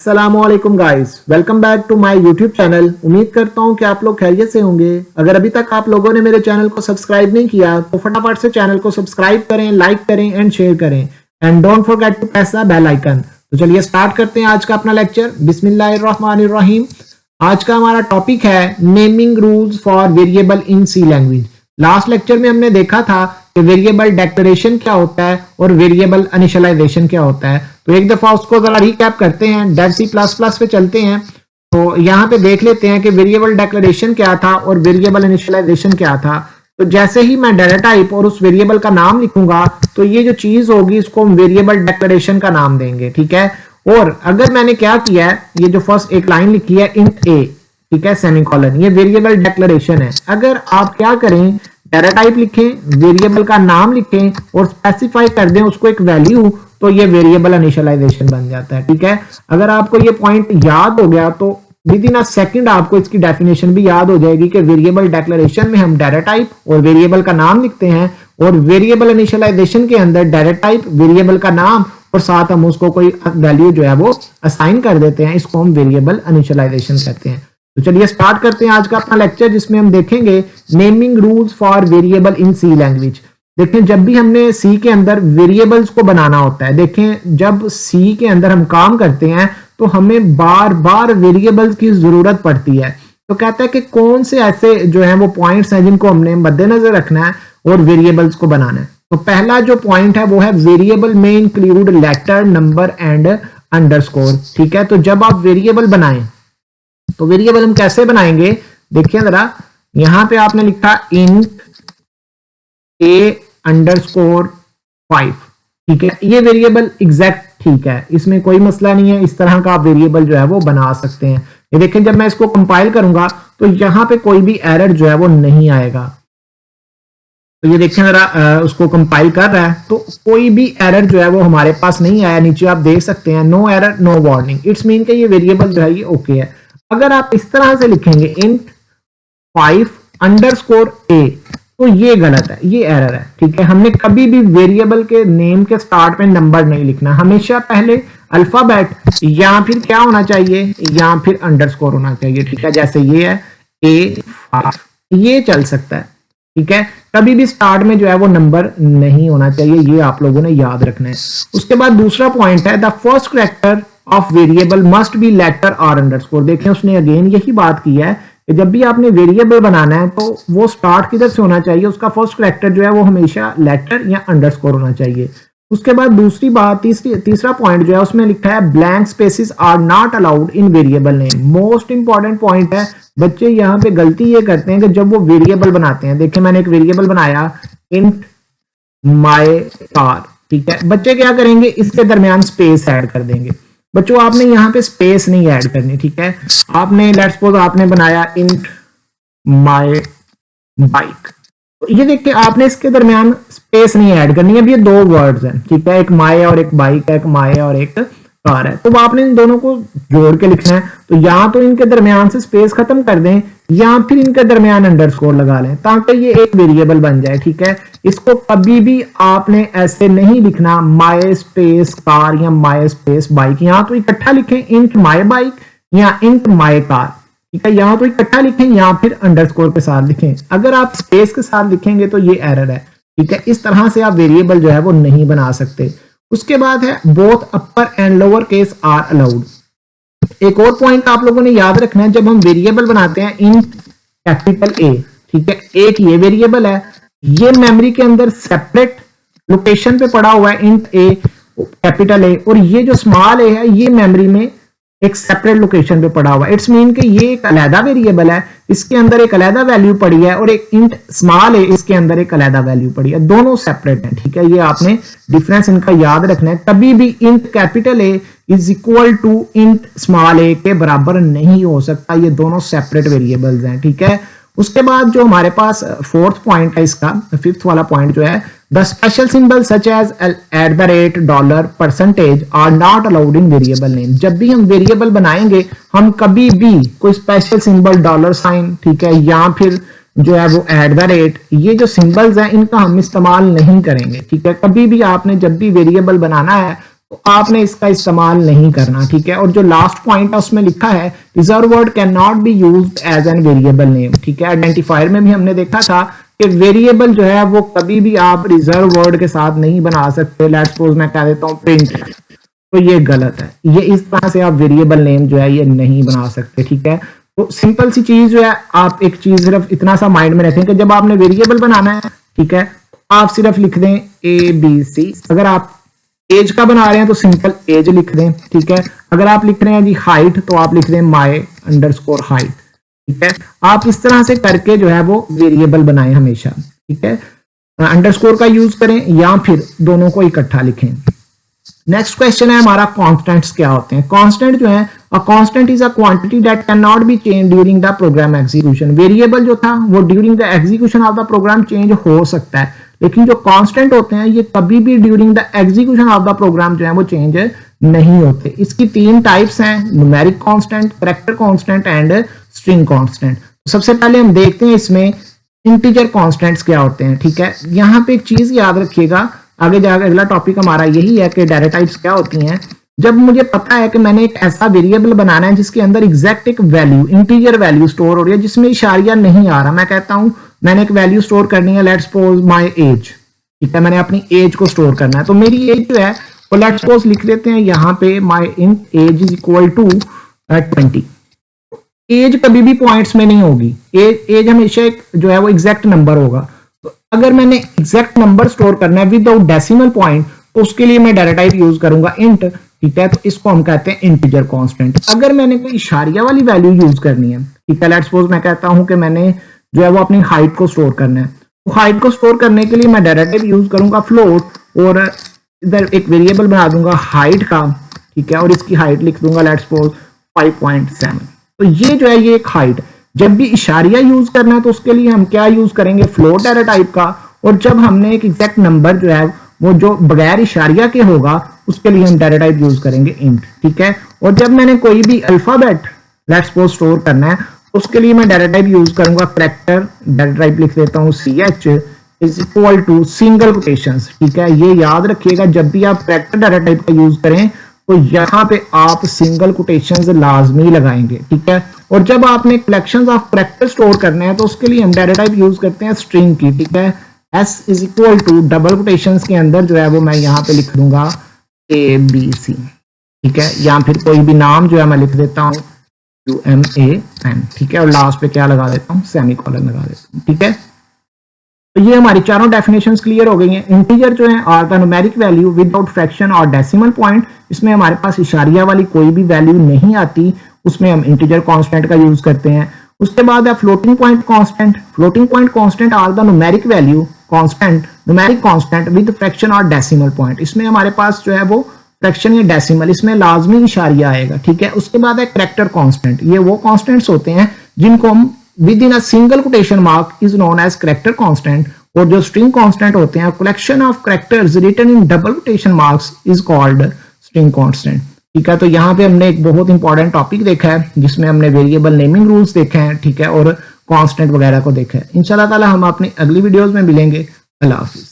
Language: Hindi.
अस्सलामुअलैकुम guys, welcome back to my YouTube channel. उम्मीद करता हूं कि आप लोग खैरियत से होंगे। अगर अभी तक आप लोगों ने मेरे चैनल को सब्सक्राइब नहीं किया तो फटाफट से चैनल को सब्सक्राइब करें, लाइक करें एंड शेयर करें and don't forget to press the bell icon. तो चलिए स्टार्ट करते हैं आज का अपना लेक्चर। बिस्मिल्लाहिर्रहमानिर्रहीम। आज का हमारा टॉपिक है naming rules for variable in C language. Last lecture में हमने देखा था कि वेरिएबल डेक्लेरेशन क्या होता है और वेरिएबल इनिशियलाइजेशन क्या होता है। तो एक दफा उसको जरा रिकैप करते हैं। डेव सी प्लस प्लस पे चलते हैं। तो यहाँ पे देख लेते हैं कि वेरिएबल डेक्लेरेशन क्या था और वेरिएबल इनिशियलाइजेशन क्या था। तो जैसे ही मैं डाटा टाइप और उस वेरिएबल का नाम लिखूंगा तो ये जो चीज होगी इसको हम वेरिएबल डेक्लेरेशन का नाम देंगे, ठीक है। और अगर मैंने क्या किया है, ये जो फर्स्ट एक लाइन लिखी है इंट ए, ठीक है, सेमीकोलन, ये वेरिएबल डेक्लेरेशन है। अगर आप क्या करें, डाटा टाइप लिखें, वेरिएबल का नाम लिखें और स्पेसिफाई कर दें उसको एक वैल्यू, तो ये वेरिएबल इनिशियलाइजेशन बन जाता है, ठीक है। अगर आपको ये पॉइंट याद हो गया तो विद इन अ सेकंड आपको इसकी डेफिनेशन भी याद हो जाएगी कि वेरिएबल डेक्लेरेशन में हम डाटा टाइप और वेरिएबल का नाम लिखते हैं और वेरिएबल इनिशियलाइजेशन के अंदर डाटा टाइप, वेरिएबल का नाम और साथ हम उसको कोई वैल्यू जो है वो असाइन कर देते हैं। इसको हम वेरिएबल इनिशियलाइजेशन कहते हैं। तो चलिए स्टार्ट करते हैं आज का अपना लेक्चर, जिसमें हम देखेंगे naming rules for variable in C language. देखें, जब भी हमने सी के अंदर वेरिएबल्स को बनाना होता है, देखें जब सी के अंदर हम काम करते हैं तो हमें बार बार वेरिएबल्स की जरूरत पड़ती है। तो कहता है कि कौन से ऐसे जो है वो पॉइंट्स हैं जिनको हमने मद्देनजर रखना है और वेरिएबल्स को बनाना है। तो पहला जो पॉइंट है वो है वेरिएबल में include letter, number and underscore, ठीक है। तो जब आप वेरिएबल बनाएं तो वेरिएबल हम कैसे बनाएंगे, देखिए जरा, यहां पे आपने लिखा इंट a_5, ठीक है। ये वेरिएबल एग्जैक्ट ठीक है, इसमें कोई मसला नहीं है। इस तरह का आप वेरिएबल जो है वो बना सकते हैं। ये देखें, जब मैं इसको कंपाइल करूंगा तो यहां पे कोई भी एरर जो है वो नहीं आएगा। तो ये देखें जरा, उसको कंपाइल कर रहा है तो कोई भी एरर जो है वो हमारे पास नहीं आया। नीचे आप देख सकते हैं no error no warning, it's mean कि ये वेरिएबल जो है ये ओके है। अगर आप इस तरह से लिखेंगे इंट 5_a तो ये गलत है, ये एरर है, ठीक है। हमने कभी भी वेरिएबल के नेम के स्टार्ट में नंबर नहीं लिखना, हमेशा पहले अल्फाबेट या फिर क्या होना चाहिए, या फिर अंडरस्कोर होना चाहिए, ठीक है। जैसे ये है A5, ये चल सकता है, ठीक है। कभी भी स्टार्ट में जो है वो नंबर नहीं होना चाहिए, ये आप लोगों ने याद रखना है। उसके बाद दूसरा पॉइंट है the first character of variable must be letter और अंडरस्कोर। देखें, उसने अगेन यही बात की है कि जब भी आपने वेरिएबल बनाना है तो वो स्टार्ट किधर से होना चाहिए, उसका फर्स्ट कैरेक्टर जो है वो हमेशा लेटर या अंडरस्कोर होना चाहिए। उसके बाद दूसरी बात, तीसरा पॉइंट जो है उसमें लिखा है blank spaces are not allowed in variable name. Most important point है। बच्चे यहाँ पे गलती ये करते हैं कि जब वो वेरिएबल बनाते हैं, देखिए मैंने एक वेरिएबल बनाया इंट माय कार, ठीक है। बच्चे क्या करेंगे, इसके दरमियान स्पेस ऐड कर देंगे। बच्चों आपने यहाँ पे स्पेस नहीं ऐड करनी, ठीक है। आपने लेट्स सपोज आपने बनाया इंट माय बाइक, ये देखिए आपने इसके दरमियान स्पेस नहीं ऐड करनी है। अब ये दो वर्ड्स हैं, ठीक है, एक माय और एक बाइक है, एक माय और एक कार है। तो आपने इन दोनों को जोड़ के लिखना है। तो या तो इनके दरमियान से स्पेस खत्म कर दें या फिर इनके दरमियान अंडरस्कोर लगा लें ताकि ये एक वेरिएबल बन जाए, ठीक है। इसको कभी भी आपने ऐसे नहीं लिखना माय स्पेस कार या माय स्पेस बाइक। यहाँ तो इकट्ठा लिखें इंट माय बाइक या इंट माय कार, ठीक है। यहाँ तो इकट्ठा लिखें या फिर अंडरस्कोर के साथ लिखें। अगर आप स्पेस के साथ लिखेंगे तो ये एरर है, ठीक है। इस तरह से आप वेरिएबल जो है वो नहीं बना सकते। उसके बाद है both upper and lower case are allowed. एक और पॉइंट आप लोगों ने याद रखना है, जब हम वेरिएबल बनाते हैं इन कैपिटल ए, ठीक है, एक ये वेरिएबल है, ये मेमोरी के अंदर सेपरेट लोकेशन पे पड़ा हुआ है इंट ए कैपिटल ए, और ये जो स्मॉल ए है ये मेमोरी में एक सेपरेट लोकेशन पे पड़ा हुआ है। इट्स मीन कि ये एक अलहदा वेरिएबल है, इसके अंदर एक अलहदा वैल्यू पड़ी है, और एक इंट स्मॉल है इसके अंदर एक अलहदा वैल्यू पड़ी है, दोनों सेपरेट हैं, ठीक है। ये आपने डिफरेंस इनका याद रखना है। कभी भी int capital A is equal to int small A के बराबर नहीं हो सकता, ये दोनों सेपरेट वेरिएबल्स हैं, ठीक है। उसके बाद जो हमारे पास फोर्थ पॉइंट है इसका, फिफ्थ वाला पॉइंट जो है, the special symbol such as @ dollar percentage are not allowed in variable name. जब भी हम वेरिएबल बनाएंगे हम कभी भी कोई स्पेशल सिंबल डॉलर साइन, ठीक है, या फिर जो है वो @ ये जो सिंबल्स हैं इनका हम इस्तेमाल नहीं करेंगे, ठीक है। कभी भी आपने जब भी वेरिएबल बनाना है तो आपने इसका इस्तेमाल नहीं करना, ठीक है। और जो लास्ट पॉइंट है उसमें लिखा है reserve word can not be used as an variable name, ठीक है। आइडेंटिफायर में भी हमने देखा था कि वेरिएबल जो है वो कभी भी आप रिजर्व वर्ड के साथ नहीं बना सकते। लेट्स सपोज मैं कह देता हूँ प्रिंट, तो ये गलत है, ये इस तरह से आप वेरिएबल नेम जो है ये नहीं बना सकते, ठीक है। तो सिंपल सी चीज जो है, आप एक चीज सिर्फ इतना सा माइंड में रखें कि जब आपने वेरिएबल बनाना है, ठीक है, आप सिर्फ लिख दें ABC। अगर आप एज का बना रहे हैं तो सिंपल एज लिख दें, ठीक है। अगर आप लिख रहे हैं जी हाइट तो आप लिख दें my अंडरस्कोर हाइट, ठीक है। आप इस तरह से करके जो है वो वेरिएबल बनाएं हमेशा, ठीक है। अंडरस्कोर का यूज करें या फिर दोनों को इकट्ठा लिखें। नेक्स्ट क्वेश्चन है हमारा कांस्टेंट्स क्या होते हैं। कांस्टेंट जो है, a constant is a quantity that can not be change during the program execution. Variable जो था वो during the execution of the program change हो सकता है, लेकिन जो कांस्टेंट होते हैं ये कभी भी during the execution of the program जो है वो चेंज नहीं होते। इसकी तीन टाइप्स हैं, numeric constant, character constant and string constant. सबसे पहले हम देखते हैं इसमें इंटीजर कांस्टेंट्स क्या होते हैं, ठीक है। यहाँ पे एक चीज याद रखिएगा, आगे जाकर अगला टॉपिक हमारा यही है कि डाटा टाइप्स क्या होती हैं। जब मुझे पता है कि मैंने एक ऐसा वेरिएबल बनाना है जिसके अंदर एग्जैक्ट एक वैल्यू, इंटीजर वैल्यू स्टोर हो रही है जिसमें इशारिया नहीं आ रहा, मैं कहता हूं मैंने एक वैल्यू स्टोर करनी है, लेट्स सपोज माय एज, ठीक है। मैंने अपनी एज को स्टोर करना है, तो मेरी एज जो है वो लेट्स सपोज लिख देते हैं यहाँ पे my age is equal to 20। Age कभी भी पॉइंट्स में नहीं होगी, एज हमेशा एक जो है वो एग्जैक्ट नंबर होगा। तो अगर मैंने एग्जैक्ट नंबर स्टोर करना है विदाउट डेसिमल पॉइंट, तो उसके लिए मैं डाटा टाइप यूज करूंगा इंट, ठीक है। तो इसको हम कहते हैं इंटीजर कांस्टेंट। अगर मैंने कोई इशारिया वाली वैल्यू यूज करनी है, ठीक है, लेट्स सपोज मैं कहता हूं कि मैंने जो है वो अपनी हाइट को स्टोर करना है, तो हाइट को स्टोर करने के लिए मैं डाटा टाइप यूज करूंगा फ्लोट, और इधर एक वेरिएबल बना दूंगा हाइट का, ठीक है, और इसकी हाइट लिख दूंगा लेट्स सपोज 5.7। तो ये जो है ये एक हाइट। जब भी इशारिया यूज करना है तो उसके लिए हम क्या यूज करेंगे, फ्लोट डाटा टाइप का। और जब हमने एक एग्जैक्ट नंबर जो है वो जो बगैर इशारिया के होगा उसके लिए हम डाटा टाइप यूज करेंगे इंट, ठीक है। और जब मैंने कोई भी अल्फाबेट लेट्स सपोज स्टोर करना है उसके लिए मैं डाटा टाइप यूज करूंगा कैरेक्टर, डाटा टाइप लिख देता हूं CH is equal to single quotations, ठीक है। ये याद रखिएगा, जब भी आप कैरेक्टर डाटा टाइप का यूज करें तो यहाँ पे आप सिंगल कोटेशंस लाजमी लगाएंगे, ठीक है। और जब आपने कलेक्शंस ऑफ कैरेक्टर स्टोर करने हैं तो उसके लिए हम डाटा टाइप यूज करते हैं स्ट्रिंग की, ठीक है। S is equal to double quotations के अंदर जो है वो मैं यहाँ पे लिख दूंगा ABC, ठीक है। या फिर कोई भी नाम जो है मैं लिख देता हूँ UMAN, ठीक है। और लास्ट पे क्या लगा देता हूँ, सेमीकोलन लगा देता हूँ, ठीक है। तो ये हमारी चारों डेफिनेशंस क्लियर हो गई हैं। इंटीजर जो है are the numeric value without fraction और डेसिमल पॉइंट, इसमें हमारे पास इशारिया वाली कोई भी वैल्यू नहीं आती, उसमें हम इंटीजर कांस्टेंट का यूज करते हैं। उसके बाद है floating point constant. Floating point constant are the numeric value constant, numeric constant with fraction और डेसिमल पॉइंट। इसमें हमारे पास जो है वो फ्रैक्शन या डेसिमल, इसमें लाजमी इशारिया आएगा, ठीक है। उसके बाद है कैरेक्टर कांस्टेंट। ये वो कांस्टेंट्स होते हैं जिनको हम within a single quotation mark is known as character constant. और जो स्ट्रिंग कांस्टेंट होते हैं, collection of characters written in double quotation marks is called string constant, ठीक है। तो यहाँ पे हमने एक बहुत इंपॉर्टेंट टॉपिक देखा है जिसमें हमने वेरिएबल नेमिंग रूल्स देखे हैं, ठीक है, और कांस्टेंट वगैरह को देखा है। इंशाल्लाह ताला हम अपनी अगली वीडियोस में मिलेंगे। अल्लाह हाफिज।